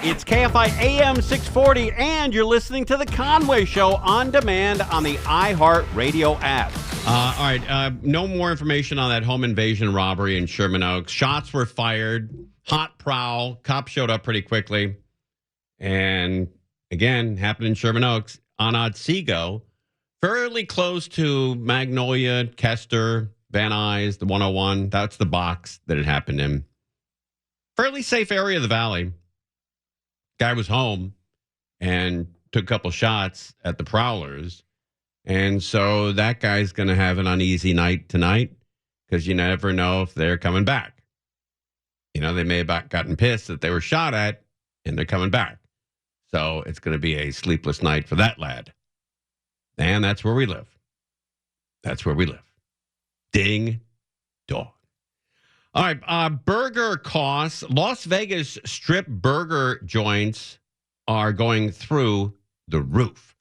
It's KFI AM 640, and you're listening to The Conway Show on demand on the iHeartRadio app. All right, no more information on that home invasion robbery in Sherman Oaks. Shots were fired, hot prowl. Cops showed up pretty quickly. And again, happened in Sherman Oaks on Otsego, fairly close to Magnolia, Kester, Van Nuys, the 101. That's the box that it happened in. Fairly safe area of the valley. Guy was home and took a couple shots at the prowlers. And so that guy's going to have an uneasy night tonight because you never know if they're coming back. You know, they may have gotten pissed that they were shot at and they're coming back. So it's going to be a sleepless night for that lad. And that's where we live. That's where we live. Ding dong. All right, burger costs. Las Vegas strip burger joints are going through the roof.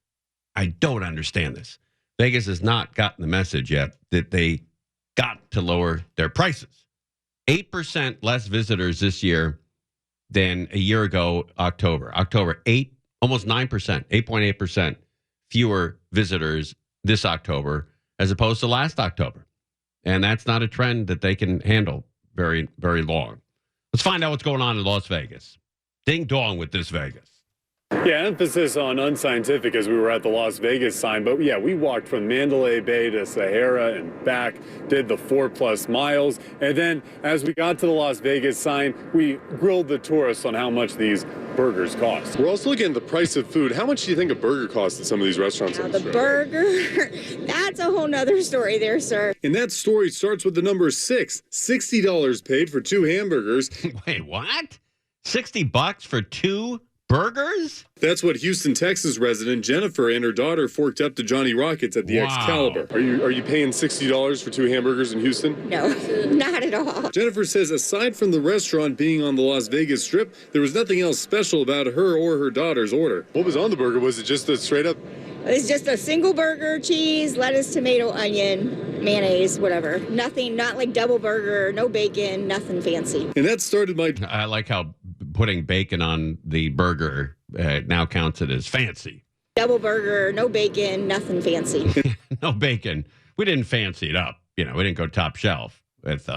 I don't understand this. Vegas has not gotten the message yet that they got to lower their prices. 8% less visitors this year than a year ago, October. October, almost 9%, 8.8% fewer visitors this October as opposed to last October. And that's not a trend that they can handle very, very long. Let's find out what's going on in Las Vegas. Ding dong with this Vegas. Yeah, emphasis on unscientific as we were at the Las Vegas sign. But yeah, we walked from Mandalay Bay to Sahara and back, did the 4+ miles. And then as we got to the Las Vegas sign, we grilled the tourists on how much these burgers cost. We're also looking at the price of food. How much do you think a burger costs at some of these restaurants? Now, the burger, that's a whole nother story there, sir. And that story starts with the number 6. $60 paid for 2 hamburgers. Wait, what? $60 for 2 burgers? That's what Houston, Texas resident Jennifer and her daughter forked up to Johnny Rockets at the Excalibur. Are you paying $60 for 2 hamburgers in Houston? No, not at all. Jennifer says aside from the restaurant being on the Las Vegas Strip, there was nothing else special about her or her daughter's order. What was on the burger? Was it just a straight up? It's just a single burger, cheese, lettuce, tomato, onion, mayonnaise, whatever. Nothing, not like double burger, no bacon, nothing fancy. And that started my... I like how putting bacon on the burger now counts it as fancy. Double burger, no bacon, nothing fancy. No bacon. We didn't fancy it up. You know, we didn't go top shelf with,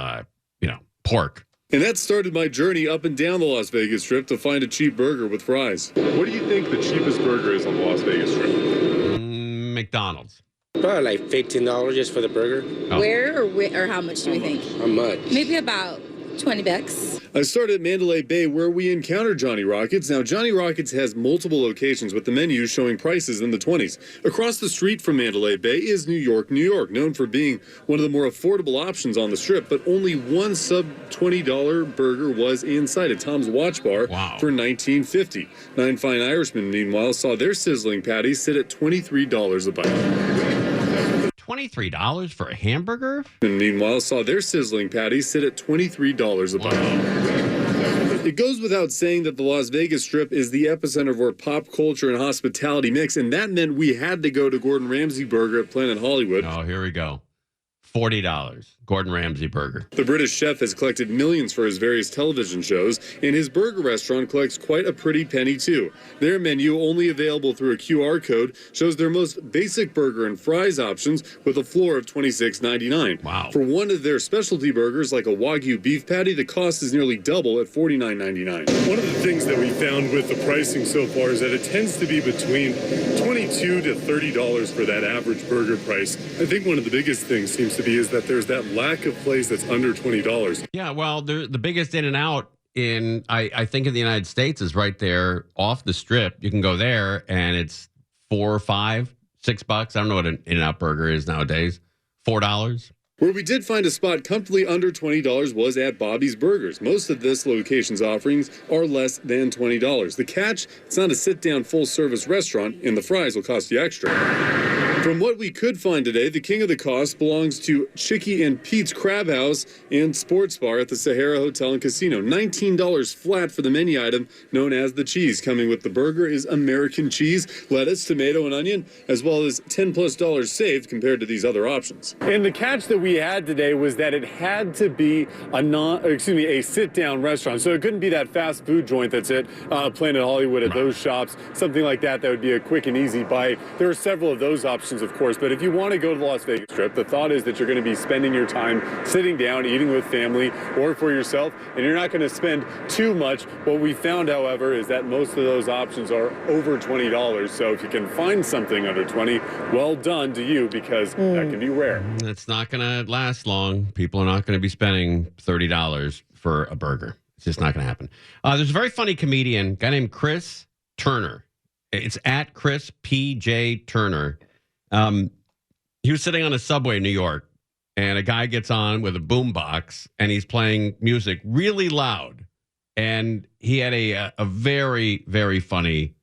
pork. And that started my journey up and down the Las Vegas Strip to find a cheap burger with fries. What do you think the cheapest burger is on the Las Vegas Strip? McDonald's. Probably like $15 just for the burger. Oh. Where or how much do we think? How much? Maybe about $20. I started at Mandalay Bay where we encountered Johnny Rockets. Now, Johnny Rockets has multiple locations with the menus showing prices in the 20s. Across the street from Mandalay Bay is New York, New York, known for being one of the more affordable options on the Strip, but only one sub-$20 burger was inside at Tom's Watch Bar for $19.50. 9 Fine Irishmen, meanwhile, saw their sizzling patties sit at $23 a bite. $23 for a hamburger? And meanwhile, saw their sizzling patties sit at $23 a bite. It goes without saying that the Las Vegas Strip is the epicenter of where pop culture and hospitality mix, and that meant we had to go to Gordon Ramsay Burger at Planet Hollywood. Oh, here we go. $40. Gordon Ramsay burger. The British chef has collected millions for his various television shows, and his burger restaurant collects quite a pretty penny, too. Their menu, only available through a QR code, shows their most basic burger and fries options with a floor of $26.99. Wow. For one of their specialty burgers, like a Wagyu beef patty, the cost is nearly double at $49.99. One of the things that we found with the pricing so far is that it tends to be between $22 to $30 for that average burger price. I think one of the biggest things seems to be is that there's that lack of place that's under $20. Yeah, well, the biggest In-N-Out in, I think, in the United States is right there off the Strip. You can go there, and it's $4, $5, $6. I don't know what an In-N-Out burger is nowadays. $4. Where we did find a spot comfortably under $20 was at Bobby's Burgers. Most of this location's offerings are less than $20. The catch, it's not a sit-down full-service restaurant, and the fries will cost you extra. From what we could find today, the king of the cost belongs to Chicky and Pete's Crab House and Sports Bar at the Sahara Hotel and Casino. $19 flat for the menu item known as the cheese. Coming with the burger is American cheese, lettuce, tomato, and onion, as well as $10+ saved compared to these other options. And the catch that we had today was that it had to be a sit-down restaurant. So it couldn't be that fast food joint that's at Planet Hollywood at those shops, something like that would be a quick and easy bite. There are several of those options, of course, but if you want to go to the Las Vegas Strip, the thought is that you're going to be spending your time sitting down, eating with family or for yourself, and you're not going to spend too much. What we found, however, is that most of those options are over $20. So if you can find something under 20, well done to you, because that can be rare. It's not going to last long. People are not going to be spending $30 for a burger. It's just not going to happen. There's a very funny comedian, guy named Chris Turner. It's at Chris P.J. Turner. He was sitting on a subway in New York, and a guy gets on with a boombox, and he's playing music really loud. And he had a very, very funny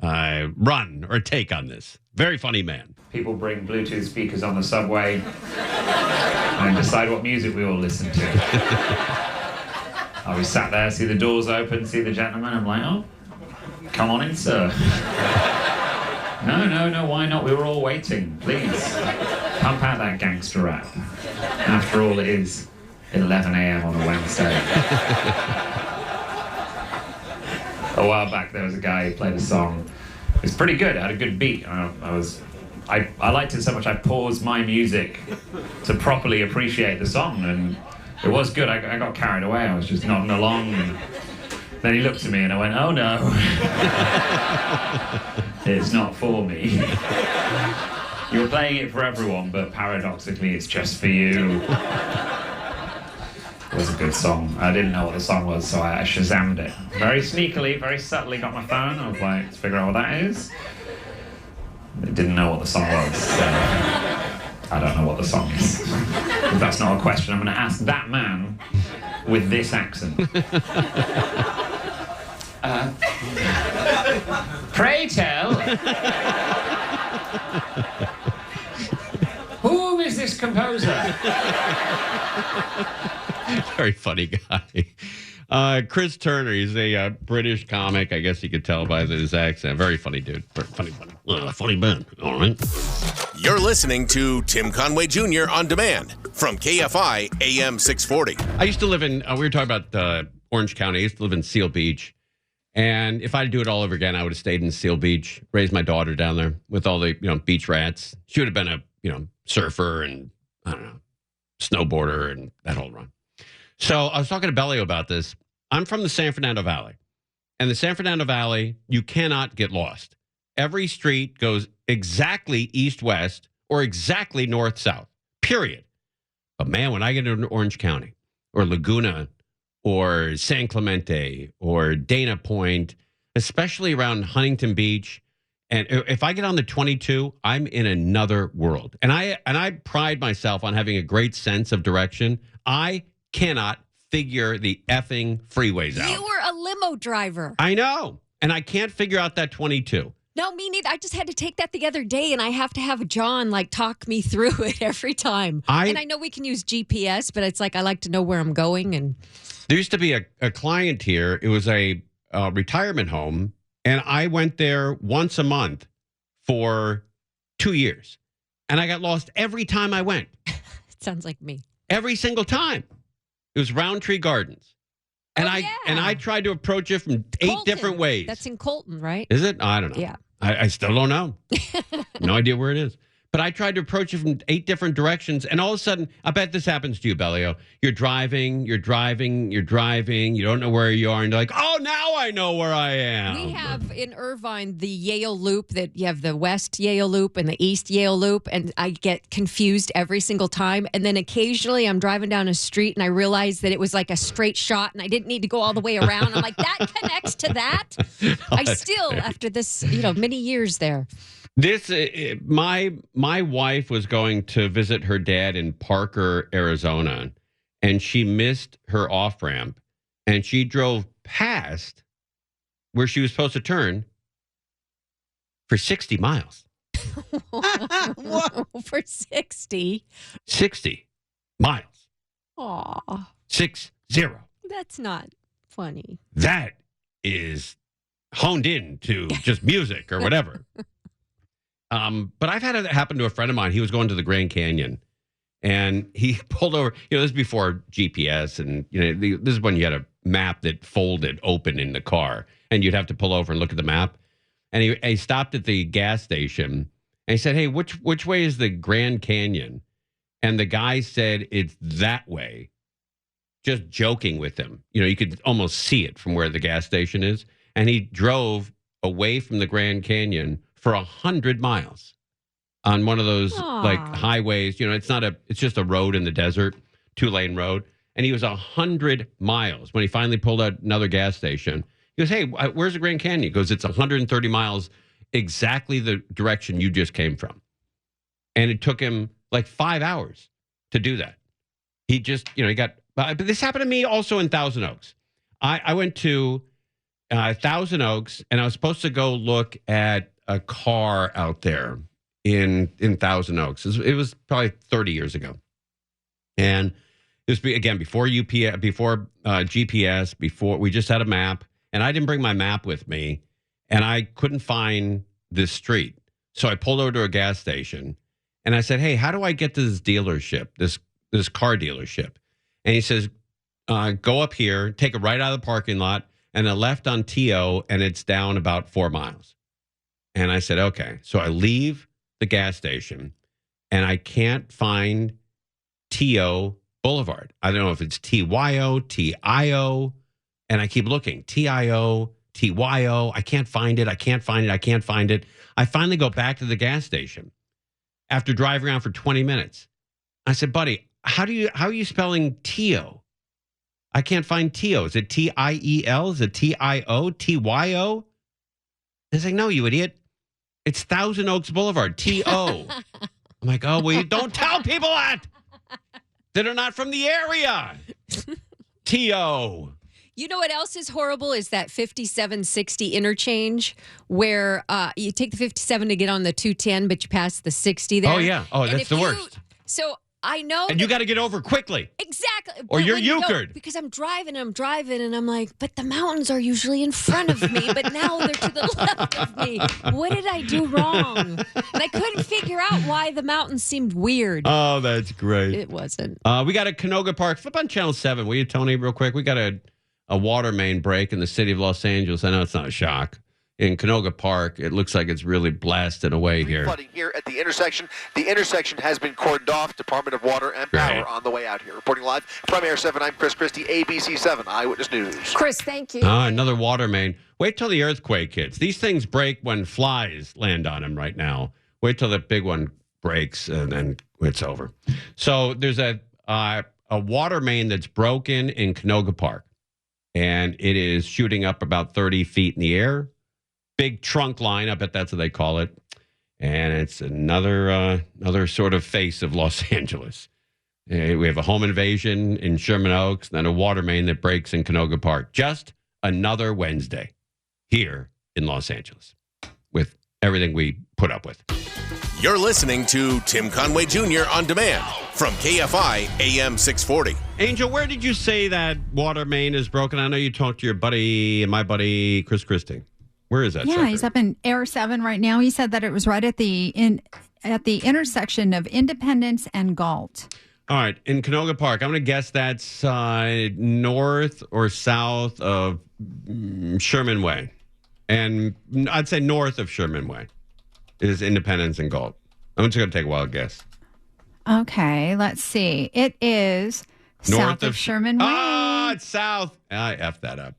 run or take on this. Very funny man. People bring Bluetooth speakers on the subway and decide what music we all listen to. I was sat there, see the doors open, see the gentleman. I'm like, oh, come on in, sir. No, why not? We were all waiting. Please, pump out that gangster rap. After all, it is 11 a.m. on a Wednesday. A while back, there was a guy who played a song. It was pretty good. It had a good beat. I liked it so much I paused my music to properly appreciate the song, and it was good. I got carried away. I was just nodding along. And then he looked at me and I went, oh no. It's not for me. You're playing it for everyone, but paradoxically, it's just for you. It was a good song. I didn't know what the song was, so I Shazammed it. Very sneakily, very subtly got my phone. I was like, let's figure out what that is. I didn't know what the song was, so I don't know what the song is. If that's not a question, I'm going to ask that man with this accent. Pray tell, who is this composer? Very funny guy. Chris Turner, he's a British comic. I guess you could tell by his accent. Very funny dude. Very funny. Funny man. All right. You're listening to Tim Conway Jr. On Demand from KFI AM 640. I used to live in, we were talking about Orange County. I used to live in Seal Beach. And if I'd do it all over again, I would have stayed in Seal Beach, raised my daughter down there with all the, beach rats. She would have been a, surfer and, I don't know, snowboarder and that whole run. So I was talking to Bellio about this. I'm from the San Fernando Valley. And the San Fernando Valley, you cannot get lost. Every street goes exactly east-west or exactly north-south, period. But man, when I get into Orange County or Laguna or San Clemente or Dana Point, especially around Huntington Beach, and if I get on the 22, I'm in another world. And I pride myself on having a great sense of direction. I cannot figure the effing freeways out. You were a limo driver. I know. And I can't figure out that 22. No, me neither. I just had to take that the other day, and I have to have John talk me through it every time. And I know we can use GPS, but it's I like to know where I'm going. And there used to be a client here. It was a retirement home, and I went there once a month for 2 years. And I got lost every time I went. It sounds like me. Every single time. It was Roundtree Gardens. And I tried to approach it from 8 different ways. That's in Colton, right? Is it? I don't know. Yeah. I still don't know. No idea where it is. But I tried to approach it from 8 different directions. And all of a sudden, I bet this happens to you, Bellio. You're driving. You don't know where you are. And you're like, oh, now I know where I am. We have in Irvine the Yale Loop, that you have the West Yale Loop and the East Yale Loop. And I get confused every single time. And then occasionally I'm driving down a street and I realize that it was a straight shot and I didn't need to go all the way around. I'm like, that connects to that? I still, after this, many years there. This my wife was going to visit her dad in Parker, Arizona, and she missed her off ramp, and she drove past where she was supposed to turn for 60 miles. For 60. 60 miles. Aw, 60. that's not funny. That is honed in to just music or whatever. But I've had it happen to a friend of mine. He was going to the Grand Canyon, and he pulled over. This is before GPS, and this is when you had a map that folded open in the car, and you'd have to pull over and look at the map. And he stopped at the gas station, and he said, "Hey, which way is the Grand Canyon?" And the guy said, "It's that way." Just joking with him. You could almost see it from where the gas station is. And he drove away from the Grand Canyon for 100 miles on one of those like highways. It's just a road in the desert, 2-lane road. And he was 100 miles when he finally pulled out another gas station. He goes, "Hey, where's the Grand Canyon?" He goes, "It's 130 miles, exactly the direction you just came from." And it took him like 5 hours to do that. He just, he got, but this happened to me also in Thousand Oaks. I went to Thousand Oaks, and I was supposed to go look at a car out there in Thousand Oaks. It was probably 30 years ago. And it was, again, before UPS, before GPS, before we just had a map. And I didn't bring my map with me, and I couldn't find this street. So I pulled over to a gas station, and I said, "Hey, how do I get to this dealership, this car dealership?" And he says, "Go up here, take a right out of the parking lot, and a left on TO, and it's down about 4 miles." And I said, "Okay." So I leave the gas station, and I can't find TO Boulevard. I don't know if it's TYO, TIO, and I keep looking. TIO, TYO. I can't find it. I can't find it. I finally go back to the gas station after driving around for 20 minutes. I said, "Buddy, how are you spelling TO? I can't find TO. Is it TIEL? Is it TIO? TYO?" He's like, "No, you idiot. It's Thousand Oaks Boulevard, TO." I'm like, "Oh, well, you don't tell people that are not from the area. TO." You know what else is horrible is that 5760 interchange where you take the 57 to get on the 210, but you pass the 60 there. Oh, yeah. Oh, that's the worst. So I know. And you got to get over quickly. Exactly. Or you're euchred. Because I'm driving, and I'm like, but the mountains are usually in front of me, but now they're to the left of me. What did I do wrong? And I couldn't figure out why the mountains seemed weird. Oh, that's great. It wasn't. We got a Canoga Park. Flip on Channel 7, will you, Tony, real quick? We got a water main break in the city of Los Angeles. I know it's not a shock. In Canoga Park, it looks like it's really blasted away here. Flooding here at the intersection. The intersection has been cordoned off. Department of Water and Power on the way out here. Reporting live from Air 7, I'm Chris Christie, ABC 7 Eyewitness News. Chris, thank you. Another water main. Wait till the earthquake hits. These things break when flies land on them right now. Wait till the big one breaks, and then it's over. So there's a water main that's broken in Canoga Park, and it is shooting up about 30 feet in the air. Big trunk line, I bet that's what they call it. And it's another sort of face of Los Angeles. We have a home invasion in Sherman Oaks, then a water main that breaks in Canoga Park. Just another Wednesday here in Los Angeles with everything we put up with. You're listening to Tim Conway Jr. on demand from KFI AM 640. Angel, where did you say that water main is broken? I know you talked to your buddy, my buddy, Chris Christie. Where is that? Yeah, sucker? He's up in Air 7 right now. He said that it was right at the intersection of Independence and Galt. All right, in Canoga Park, I'm going to guess that's north or south of Sherman Way. And I'd say north of Sherman Way is Independence and Galt. I'm just going to take a wild guess. Okay, let's see. It is North south of Sherman Way. Oh, it's south. I effed that up.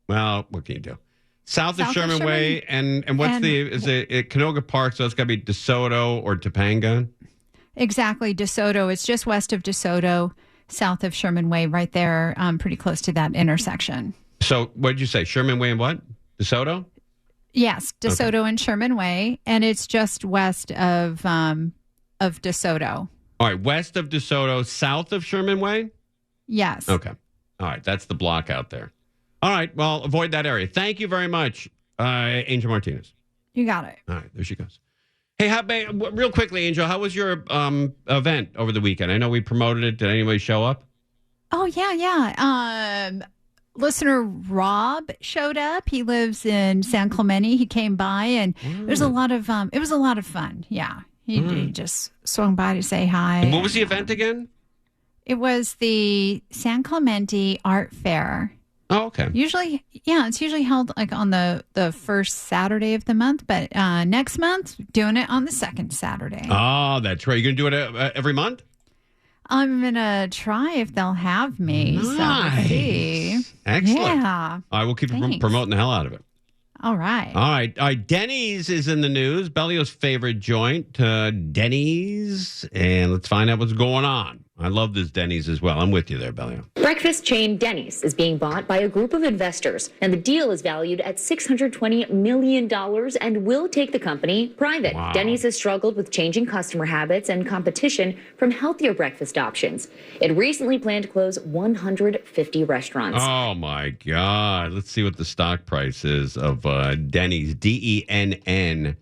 Well, what can you do? South of Sherman Way, and what's is it Canoga Park, so it's got to be DeSoto or Topanga? Exactly, DeSoto. It's just west of DeSoto, south of Sherman Way, right there, pretty close to that intersection. So what did you say, Sherman Way and what? DeSoto? Yes, DeSoto and Sherman Way, and it's just west of DeSoto. All right, west of DeSoto, south of Sherman Way? Yes. Okay. All right, that's the block out there. All right, well, avoid that area. Thank you very much, Angel Martinez. You got it. All right, there she goes. Hey, real quickly, Angel, how was your event over the weekend? I know we promoted it. Did anybody show up? Oh, yeah. Listener Rob showed up. He lives in San Clemente. He came by, and it was a lot of fun. Yeah. He just swung by to say hi. And what was the event again? It was the San Clemente Art Fair. Oh, okay. It's usually held like on the first Saturday of the month, but next month, doing it on the second Saturday. Oh, that's right. You're going to do it every month? I'm going to try if they'll have me. Nice. So we'll see. Excellent. Yeah. I will keep promoting the hell out of it. All right. All right. Denny's is in the news. Bellio's favorite joint, Denny's. And let's find out what's going on. I love this Denny's as well. I'm with you there, Bellio. Breakfast chain Denny's is being bought by a group of investors, and the deal is valued at $620 million and will take the company private. Wow. Denny's has struggled with changing customer habits and competition from healthier breakfast options. It recently planned to close 150 restaurants. Oh, my God. Let's see what the stock price is of Denny's. DENN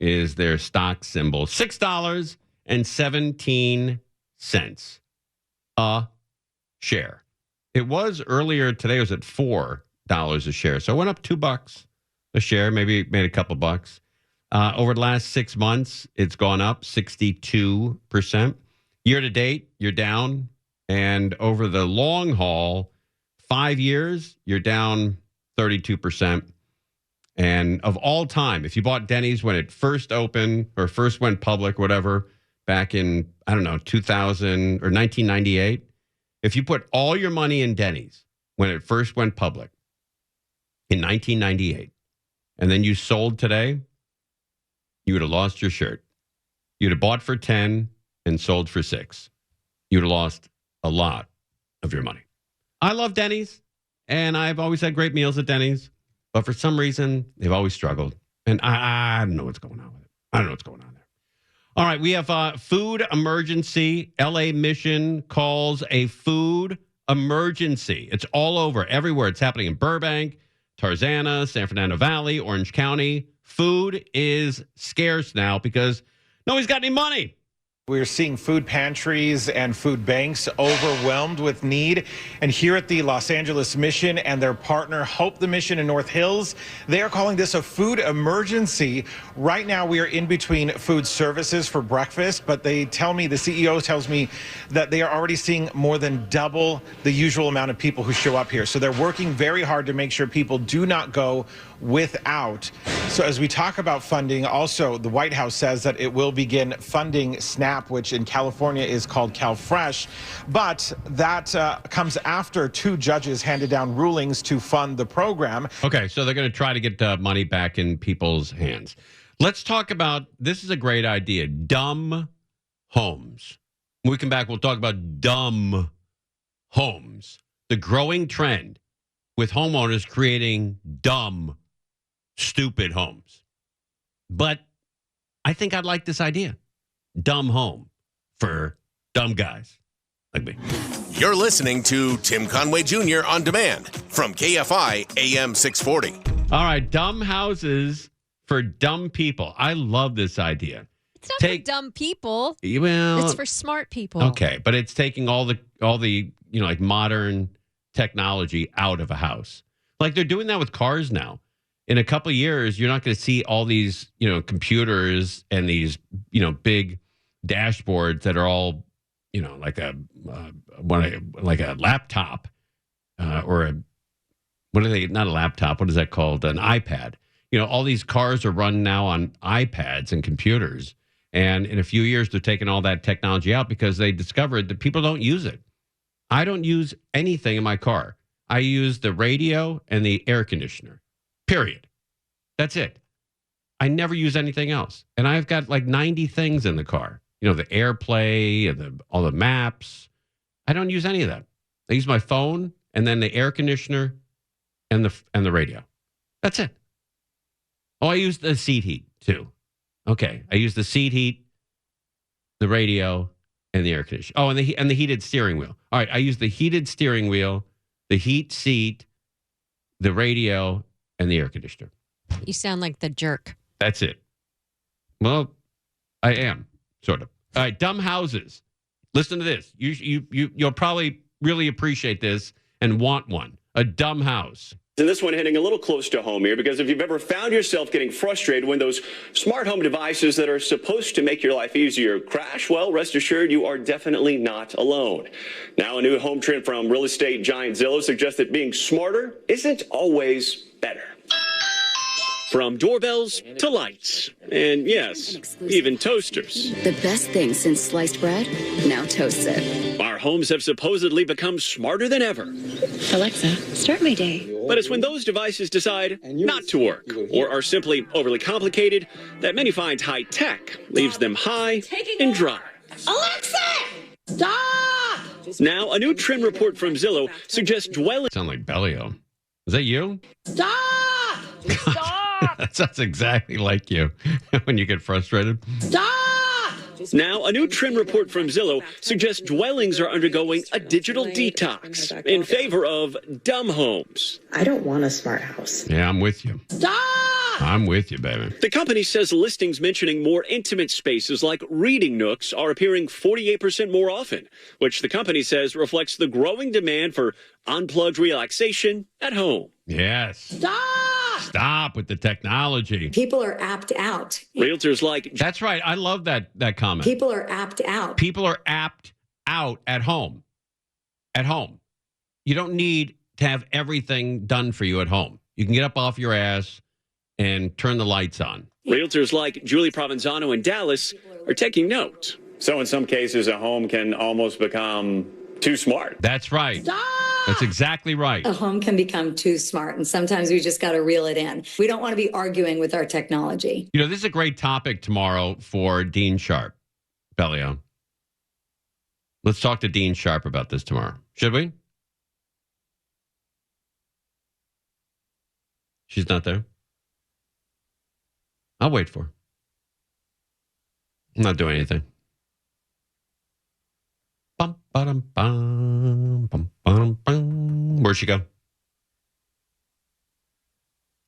is their stock symbol. $6.17 a share. It was earlier today, it was at $4 a share. So it went up $2 a share, maybe made a couple bucks. Over the last 6 months, it's gone up 62%. Year to date, you're down. And over the long haul, 5 years, you're down 32%. And of all time, if you bought Denny's when it first opened or first went public, whatever, back in, 2000 or 1998, if you put all your money in Denny's when it first went public in 1998, and then you sold today, you would have lost your shirt. You'd have bought for 10 and sold for 6. You'd have lost a lot of your money. I love Denny's, and I've always had great meals at Denny's, but for some reason, they've always struggled. And I don't know what's going on with it. I don't know what's going on there. All right, we have food emergency. LA Mission calls a food emergency. It's all over, everywhere. It's happening in Burbank, Tarzana, San Fernando Valley, Orange County. Food is scarce now because nobody's got any money. We're seeing food pantries and food banks overwhelmed with need. And here at the Los Angeles Mission and their partner, Hope the Mission in North Hills, they are calling this a food emergency. Right now, we are in between food services for breakfast, but the CEO tells me that they are already seeing more than double the usual amount of people who show up here. So they're working very hard to make sure people do not go without. So as we talk about funding, also the White House says that it will begin funding SNAP, which in California is called CalFresh, but that comes after 2 judges handed down rulings to fund the program. Okay, so they're going to try to get money back in people's hands. Let's talk about, this is a great idea, dumb homes. When we come back, we'll talk about dumb homes, the growing trend with homeowners creating dumb, stupid homes. But I think I'd like this idea. Dumb home for dumb guys like me. You're listening to Tim Conway Jr. on demand from KFI AM 640. All right, dumb houses for dumb people. I love this idea. It's not for dumb people. Well, it's for smart people. Okay, but it's taking all the like modern technology out of a house. Like they're doing that with cars now. In a couple of years, you're not going to see all these, computers and these, big dashboards that are all, like a laptop or what are they? Not a laptop. What is that called? An iPad. All these cars are run now on iPads and computers. And in a few years, they're taking all that technology out because they discovered that people don't use it. I don't use anything in my car. I use the radio and the air conditioner. Period. That's it. I never use anything else. And I've got like 90 things in the car. The AirPlay and all the maps. I don't use any of that. I use my phone and then the air conditioner and the radio. That's it. Oh, I use the seat heat too. Okay. I use the seat heat, the radio, and the air conditioner. Oh, and the heated steering wheel. All right. I use the heated steering wheel, the heat seat, the radio, and the air conditioner. You sound like the jerk. That's it. Well, I am, sort of. All right, dumb houses. Listen to this. You'll probably really appreciate this and want one. A dumb house. And this one hitting a little close to home here, because if you've ever found yourself getting frustrated when those smart home devices that are supposed to make your life easier crash, well, rest assured you are definitely not alone. Now, a new home trend from real estate giant Zillow suggests that being smarter isn't always better. From doorbells to lights, and yes, even toasters. The best thing since sliced bread, now toasted. Our homes have supposedly become smarter than ever. Alexa, start my day. But it's when those devices decide not to work or are simply overly complicated that many find high tech leaves them high and dry. Alexa, stop! Now, a new trend report from Zillow suggests dwelling. Sound like Bellio. Is that you? Stop! Stop! That sounds exactly like you when you get frustrated. Stop! Now, a new trend report from Zillow suggests dwellings are undergoing a digital detox in favor of dumb homes. I don't want a smart house. Yeah, I'm with you. Stop! I'm with you, baby. The company says listings mentioning more intimate spaces like reading nooks are appearing 48% more often, which the company says reflects the growing demand for unplugged relaxation at home. Yes. Stop with the technology. People are apt out. Realtors like... That's right. I love that comment. People are apt out. People are apt out at home. At home. You don't need to have everything done for you at home. You can get up off your ass and turn the lights on. Realtors like Julie Provenzano in Dallas are taking note. So in some cases, a home can almost become too smart. That's right. That's exactly right. A home can become too smart, and sometimes we just got to reel it in. We don't want to be arguing with our technology. You know, this is a great topic tomorrow for Dean Sharp, Bellio. Let's talk to Dean Sharp about this tomorrow. Should we? She's not there? I'll wait for her. I'm not doing anything. Bum, ba-dum, bum, bum, ba-dum, bum. Where'd she go?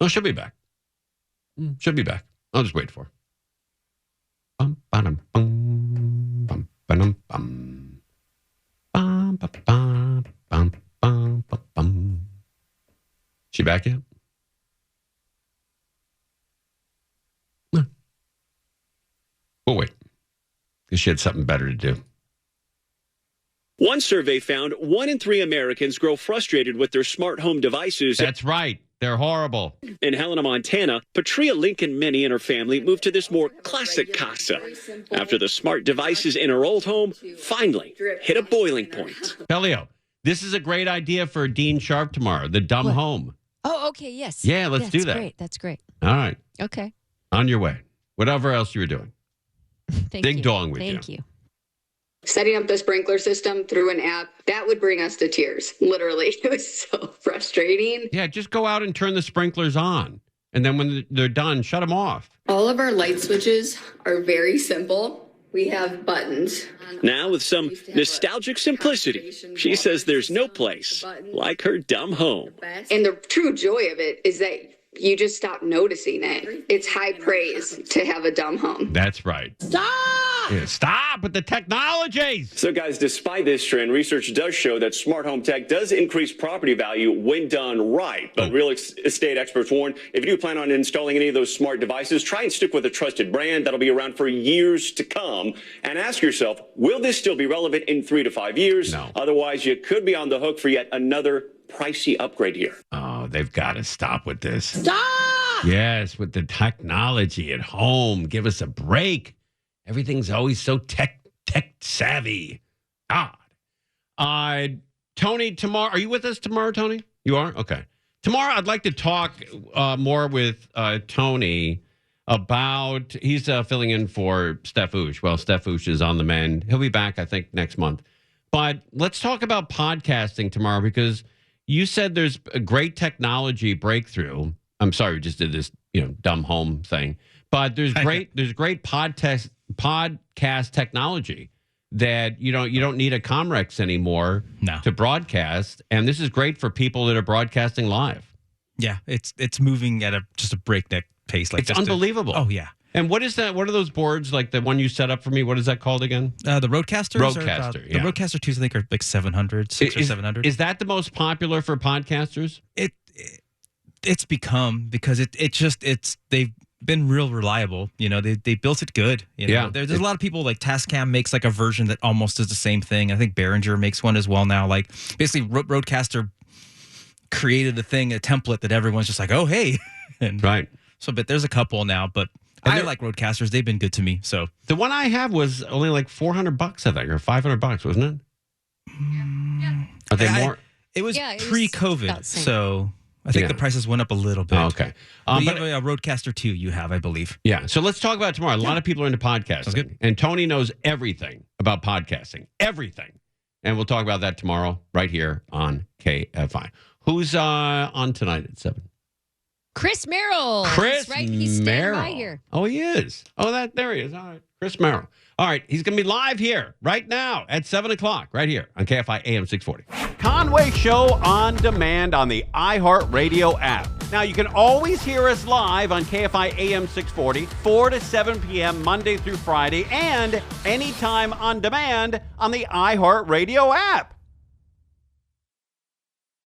Oh, she'll be back. She'll be back. I'll just wait for her. Bum, ba-dum, bum, bum, ba-dum, bum. Bum, ba, ba, bum, bum, ba, bum. She back yet? No. We'll wait. Because she had something better to do. One survey found 1 in 3 Americans grow frustrated with their smart home devices. That's right. They're horrible. In Helena, Montana, Patria Lincoln Minnie and her family moved to this more classic casa after the smart devices in her old home finally hit a boiling point. Bellio, this is a great idea for Dean Sharp tomorrow, the dumb home. Oh, okay, yes. Yeah, let's do that. Great. That's great. All right. Okay. On your way. Whatever else you were doing. Ding dong with you. Thank you. Setting up the sprinkler system through an app, that would bring us to tears. Literally. It was so frustrating. Yeah, just go out and turn the sprinklers on. And then when they're done, shut them off. All of our light switches are very simple. We have buttons. Now, with some nostalgic simplicity, she says there's no place like her dumb home. And the true joy of it is that you just stop noticing it. It's high praise to have a dumb home. That's right. Stop! Yeah, stop with the technologies. So, guys, despite this trend, research does show that smart home tech does increase property value when done right. But real estate experts warn, if you do plan on installing any of those smart devices, try and stick with a trusted brand that'll be around for years to come. And ask yourself, will this still be relevant in 3 to 5 years? No. Otherwise, you could be on the hook for yet another pricey upgrade here. Oh, they've got to stop with this. Stop! Yes, with the technology at home. Give us a break. Everything's always so tech savvy. God. Tony, tomorrow, are you with us tomorrow, Tony? You are? Okay. Tomorrow, I'd like to talk more with Tony about, he's filling in for Steph Oosh. Well, Steph Oosh is on the mend. He'll be back, I think, next month. But let's talk about podcasting tomorrow, because you said there's a great technology breakthrough. I'm sorry, we just did this, dumb home thing. But there's great podcast technology that you don't need a Comrex anymore to broadcast, and this is great for people that are broadcasting live. Yeah, it's moving at just a breakneck pace. It's unbelievable. Oh yeah, And what is that? What are those boards like the one you set up for me? What is that called again? The Roadcasters. Roadcaster. The Roadcaster 2s, I think, are like 700, 600 or 700. Is that the most popular for podcasters? It's become because they've been real reliable. You know, they built it good. You know? Yeah. There's a lot of people like Tascam makes like a version that almost does the same thing. I think Behringer makes one as well now. Like basically, Roadcaster created a template that everyone's just like, oh hey, and right. So, but there's a couple now, but. I like Roadcasters. They've been good to me. So the one I have was only like $400, I think, or $500, wasn't it? Are they more? It was pre-COVID, so I think the prices went up a little bit. Oh, okay. But you have a Roadcaster 2, you have, I believe. Yeah. So let's talk about it tomorrow. A lot of people are into podcasting. And Tony knows everything about podcasting. Everything. And we'll talk about that tomorrow right here on KFI. Who's on tonight at 7? Chris Merrill. Chris He's standing Merrill. by here. Oh, he is. Oh, there he is. All right. Chris Merrill. All right. He's going to be live here right now at 7 o'clock right here on KFI AM 640. Conway Show on demand on the iHeartRadio app. Now, you can always hear us live on KFI AM 640, 4 to 7 p.m. Monday through Friday, and anytime on demand on the iHeartRadio app.